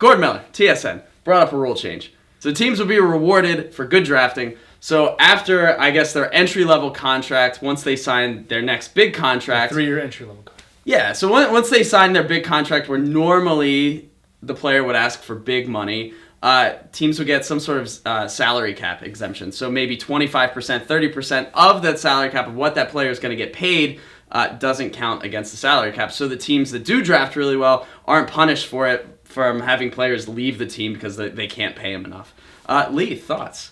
Gordon Miller, TSN, brought up a rule change. So teams will be rewarded for good drafting. So after, I guess, their entry-level contract, once they sign their next big contract... 3-year entry-level contract. Yeah, so once they sign their big contract where normally the player would ask for big money, teams would get some sort of salary cap exemption. So maybe 25%, 30% of that salary cap of what that player is going to get paid doesn't count against the salary cap. So the teams that do draft really well aren't punished for it from having players leave the team because they can't pay them enough. Lee, thoughts?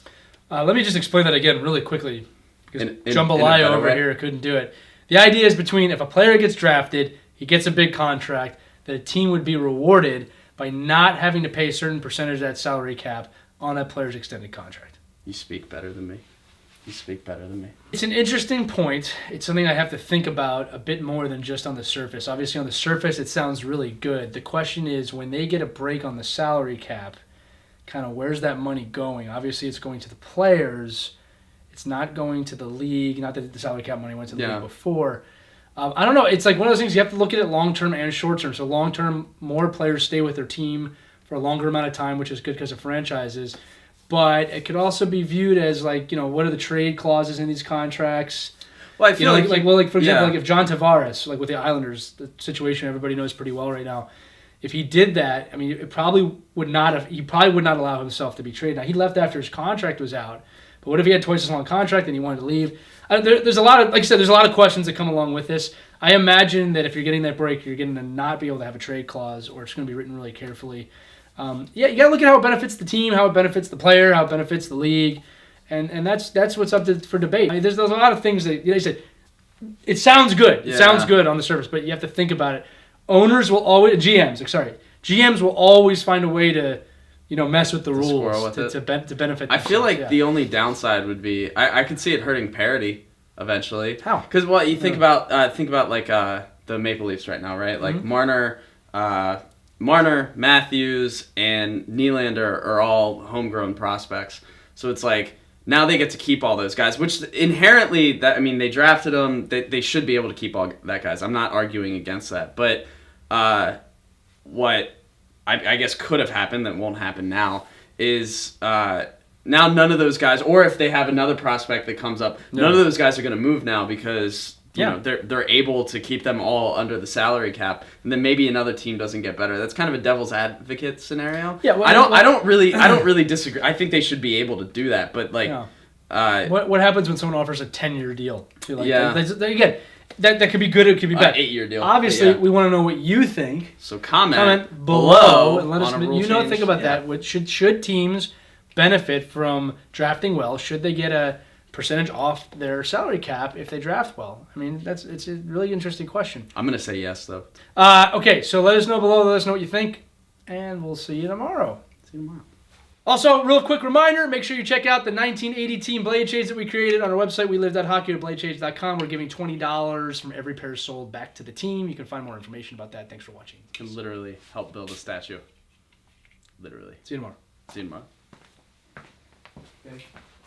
Let me just explain that again really quickly because In Jambalaya over here couldn't do it. The idea is between if a player gets drafted, he gets a big contract, that a team would be rewarded by not having to pay a certain percentage of that salary cap on that player's extended contract. You speak better than me. It's an interesting point. It's something I have to think about a bit more than just on the surface. Obviously, on the surface, it sounds really good. The question is, when they get a break on the salary cap, kind of where's that money going? Obviously, it's going to the players. It's not going to the league. Not that the salary cap money went to the league before. I don't know. It's like one of those things you have to look at it long-term and short-term. So long-term, more players stay with their team for a longer amount of time, which is good because of franchises. But it could also be viewed as like, what are the trade clauses in these contracts? Well, I feel for example, if John Tavares, like with the Islanders, the situation everybody knows pretty well right now, if he did that, I mean, he probably would not allow himself to be traded. Now, he left after his contract was out. But what if he had twice as long a contract and he wanted to leave? There's a lot of, like I said, there's a lot of questions that come along with this. I imagine that if you're getting that break, you're going to not be able to have a trade clause, or it's going to be written really carefully. You got to look at how it benefits the team, how it benefits the player, how it benefits the league, and that's what's up for debate. I mean, there's a lot of things that you said. It sounds good. It sounds good on the surface, but you have to think about it. GMs will always find a way to mess with the rules to benefit. I feel like the only downside would be I could see it hurting parity eventually. How? Because you think about like the Maple Leafs right now, right? Like Marner, Matthews, and Nylander are all homegrown prospects. So it's like now they get to keep all those guys, which inherently they drafted them. They should be able to keep all that guys. I'm not arguing against that, but what I guess could have happened that won't happen now is now none of those guys, or if they have another prospect that comes up, none of those guys are going to move now because they're able to keep them all under the salary cap, and then maybe another team doesn't get better. That's kind of a devil's advocate scenario. Yeah, I don't really disagree. I think they should be able to do that, but what happens when someone offers a 10-year deal? Again, that could be good. It could be bad. 8-year deal. Obviously, we want to know what you think. So comment below and let us know. Think about that. What should teams benefit from drafting well? Should they get a percentage off their salary cap if they draft well? I mean, it's a really interesting question. I'm gonna say yes though. Okay, so let us know below. Let us know what you think, and we'll see you tomorrow. Also, real quick reminder, make sure you check out the 1980 Team Blade Shades that we created on our website, welived.hockey@bladeshades.com. We're giving $20 from every pair sold back to the team. You can find more information about that. Thanks for watching. Can literally help build a statue. Literally. See you tomorrow. See you tomorrow. Okay.